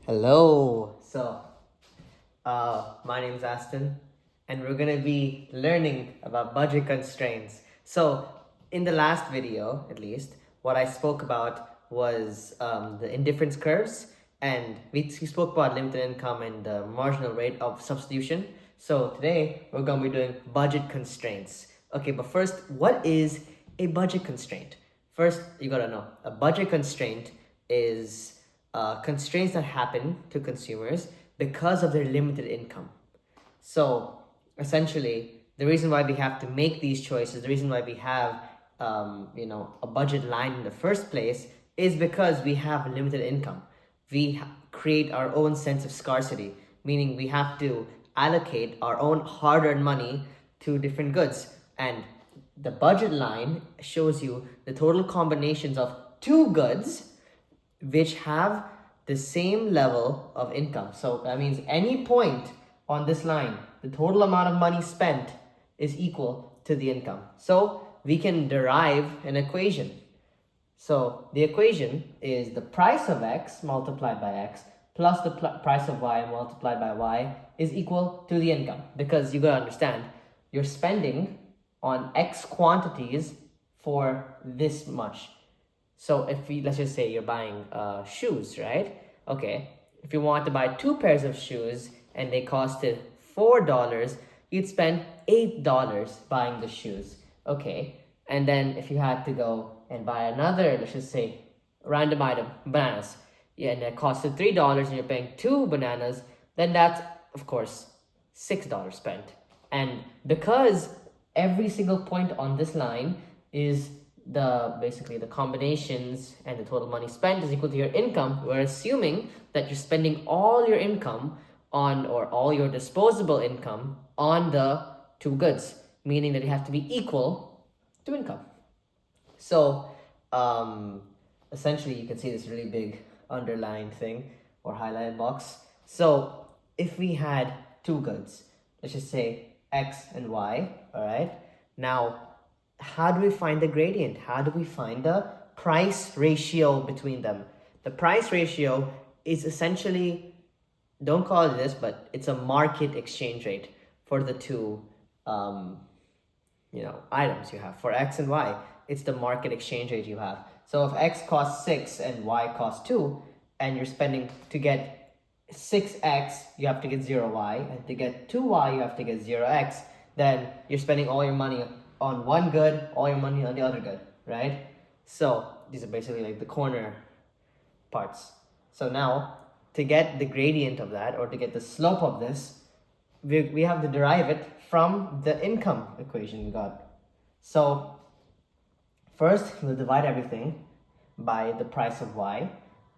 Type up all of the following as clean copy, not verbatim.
Hello. My name is Aston, and we're gonna be learning about budget constraints. So, in the last video, at least, what I spoke about was the indifference curves, and we spoke about limited income and the marginal rate of substitution. So today we're gonna be doing budget constraints. Okay, but first, what is a budget constraint? First, you gotta know a budget constraint is constraints that happen to consumers because of their limited income. So essentially, the reason why we have to make these choices, the reason why we have a budget line in the first place is because we have limited income. We create our own sense of scarcity, meaning we have to allocate our own hard-earned money to different goods. And the budget line shows you the total combinations of two goods which have the same level of income. So that means any point on this line, the total amount of money spent is equal to the income. So we can derive an equation. So the equation is the price of x multiplied by x plus the price of y multiplied by y is equal to the income. Because you gotta understand, you're spending on x quantities for this much. So let's just say you're buying shoes, right? Okay, if you want to buy 2 pairs of shoes and they costed $4, you'd spend $8 buying the shoes. Okay, and then if you had to go and buy another, let's just say random item, bananas, and it costed $3 and you're paying 2 bananas, then that's of course $6 spent. And because every single point on this line is basically the combinations and the total money spent is equal to your income, we're assuming that you're spending all your income on, or all your disposable income on the two goods, meaning that you have to be equal to income. So essentially you can see this really big underlined thing or highlighted box. So if we had two goods, let's just say x and y, all right? Now, how do we find the gradient? How do we find the price ratio between them? The price ratio is essentially, don't call it this, but it's a market exchange rate for the two items you have. For x and y, it's the market exchange rate you have. So if x costs 6 and y costs 2, and you're spending to get 6x, you have to get 0y, and to get 2y, you have to get 0x, then you're spending all your money on one good, all your money on the other good, right? So these are basically like the corner parts. So now, to get the gradient of that, or to get the slope of this, we have to derive it from the income equation we got. So first, we'll divide everything by the price of y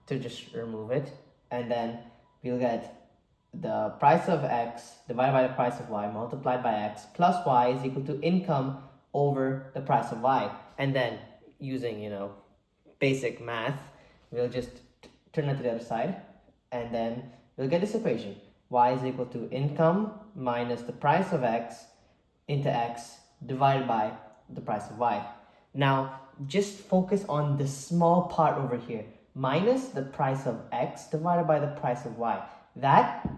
to just remove it, and then we'll get the price of x divided by the price of y multiplied by x plus y is equal to income over the price of y. And then using basic math, we'll just turn it to the other side, and then we'll get this equation: y is equal to income minus the price of x into x divided by the price of y. Now just focus on the small part over here, minus the price of x divided by the price of y. That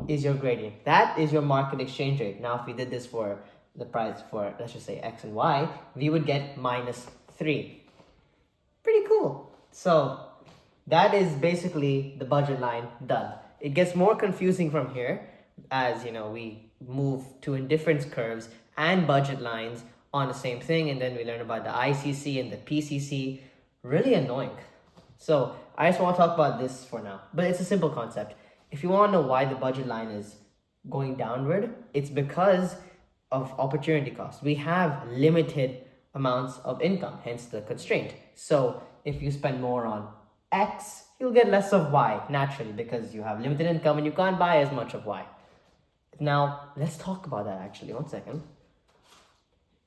is your gradient. That is your market exchange rate. Now if we did this for the price for, let's just say, x and y, we would get -3. Pretty cool. So that is basically the budget line done. It gets more confusing from here as we move to indifference curves and budget lines on the same thing, and then we learn about the ICC and the PCC. Really annoying. So I just want to talk about this for now, but it's a simple concept. If you want to know why the budget line is going downward, it's because of opportunity cost. We have limited amounts of income, hence the constraint. So if you spend more on X, you'll get less of Y naturally, because you have limited income and you can't buy as much of Y. Now let's talk about that actually. One second.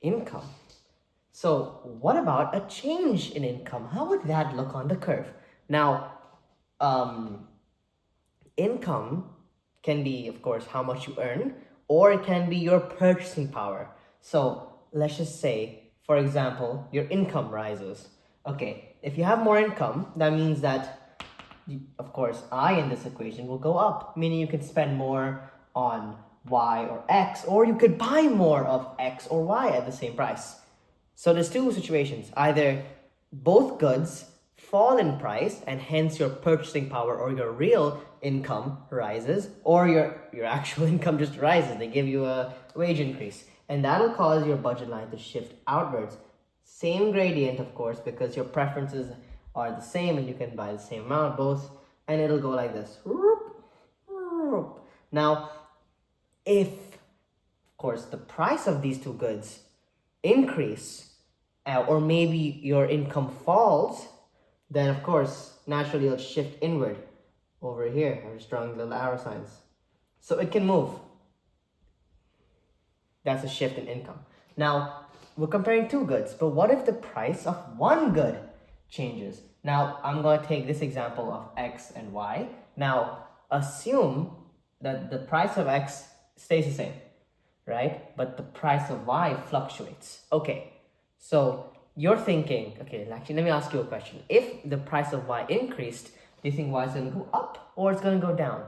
Income. So what about a change in income? How would that look on the curve? Now, income can be, of course, how much you earn, or it can be your purchasing power. So let's just say, for example, your income rises. Okay, if you have more income, that means that of course, I in this equation will go up, meaning you can spend more on Y or X, or you could buy more of X or Y at the same price. So there's two situations. Either both goods fall in price and hence your purchasing power or your real income rises, or your actual income just rises. They give you a wage increase, and that'll cause your budget line to shift outwards. Same gradient, of course, because your preferences are the same and you can buy the same amount both, and it'll go like this. Now, if, of course, the price of these two goods increase, or maybe your income falls, then of course, naturally it'll shift inward over here. I'm just drawing little arrow signs. So it can move. That's a shift in income. Now, we're comparing two goods, but what if the price of one good changes? Now, I'm going to take this example of X and Y. Now, assume that the price of X stays the same, right? But the price of Y fluctuates. Okay, so you're thinking, okay, actually, let me ask you a question. If the price of Y increased, do you think Y is going to go up or it's going to go down?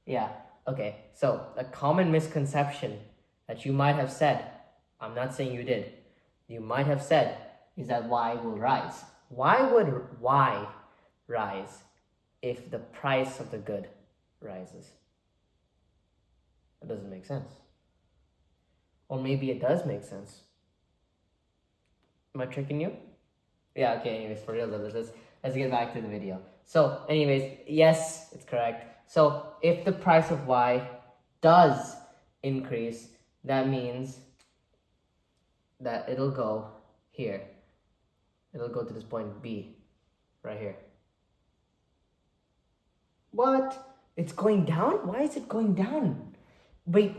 Yeah, okay. So a common misconception that you might have said, I'm not saying you did, you might have said, is that Y will rise. Why would Y rise if the price of the good rises? That doesn't make sense. Or maybe it does make sense. Am I tricking you? Yeah, okay, anyways, for real, let's get back to the video. So, anyways, yes, it's correct. So, if the price of Y does increase, that means that it'll go here. It'll go to this point B, right here. What? It's going down? Why is it going down? Wait,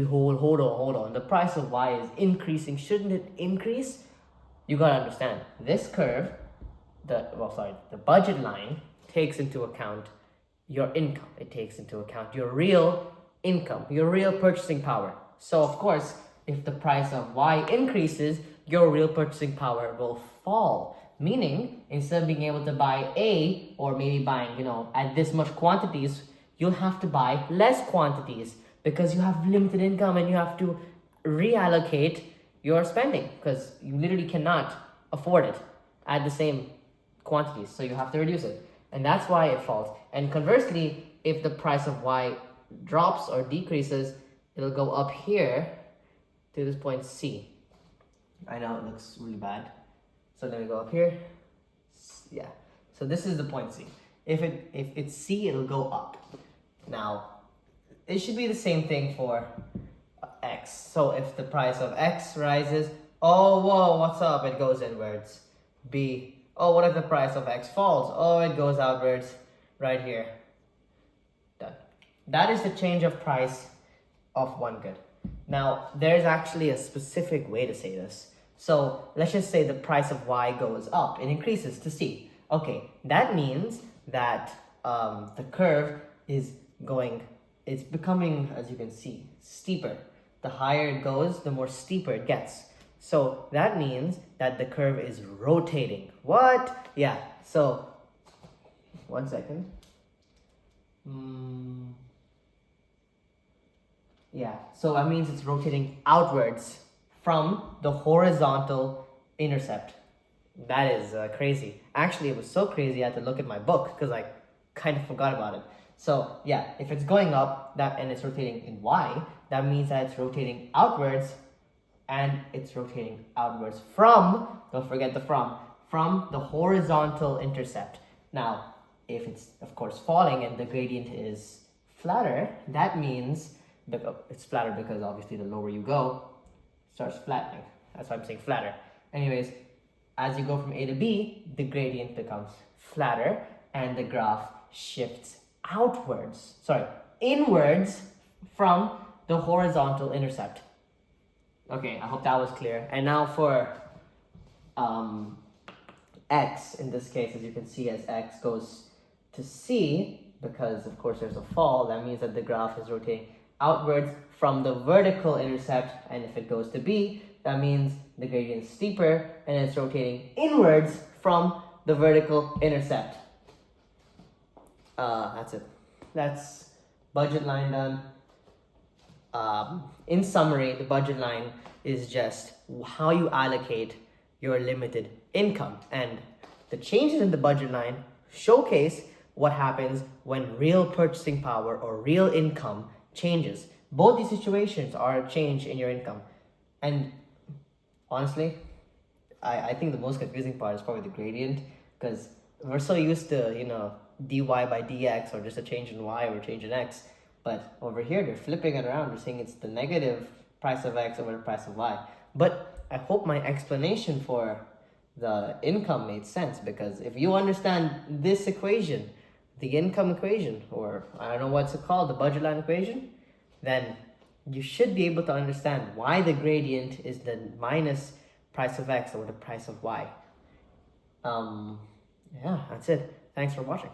hold on. The price of Y is increasing. Shouldn't it increase? You gotta understand, this curve, the budget line takes into account your income. It takes into account your real income, your real purchasing power. So of course, if the price of Y increases, your real purchasing power will fall. Meaning, instead of being able to buy A, or maybe buying, at this much quantities, you'll have to buy less quantities because you have limited income and you have to reallocate your spending because you literally cannot afford it at the same quantities. So you have to reduce it. And that's why it falls. And conversely, if the price of Y drops or decreases, it'll go up here to this point C. I know it looks really bad. So then we go up here. Yeah. So this is the point C. If it's C, it'll go up. Now, it should be the same thing for X. So if the price of X rises, oh, whoa, what's up? It goes inwards. B. Oh, what if the price of X falls? Oh, it goes outwards right here. Done. That is the change of price of one good. Now, there's actually a specific way to say this. So let's just say the price of Y goes up. It increases to C. Okay, that means that the curve is it's becoming, as you can see, steeper. The higher it goes, the more steeper it gets. So that means that the curve is rotating. What? Yeah, so, 1 second. Yeah, so that means it's rotating outwards from the horizontal intercept. That is crazy. Actually, it was so crazy I had to look at my book because I kind of forgot about it. So yeah, if it's going up and it's rotating in Y, that means that it's rotating outwards, and it's rotating outwards from, don't forget the from the horizontal intercept. Now, if it's of course falling and the gradient is flatter, that means it's flatter because obviously the lower you go, it starts flattening. That's why I'm saying flatter. Anyways, as you go from A to B, the gradient becomes flatter and the graph shifts inwards from the horizontal intercept. Okay, I hope that was clear. And now for X, in this case, as you can see, as X goes to C, because of course there's a fall, that means that the graph is rotating outwards from the vertical intercept, and if it goes to B, that means the gradient is steeper and it's rotating inwards from the vertical intercept. That's it. That's budget line done. In summary, the budget line is just how you allocate your limited income. And the changes in the budget line showcase what happens when real purchasing power or real income changes. Both these situations are a change in your income. And honestly, I think the most confusing part is probably the gradient, because we're so used to, dy by dx, or just a change in y or a change in x. But over here, they're flipping it around. They're saying it's the negative price of x over the price of y. But I hope my explanation for the income made sense, because if you understand this equation, the income equation, or I don't know what's it called, the budget line equation, then you should be able to understand why the gradient is the minus price of x over the price of y. Yeah, that's it. Thanks for watching.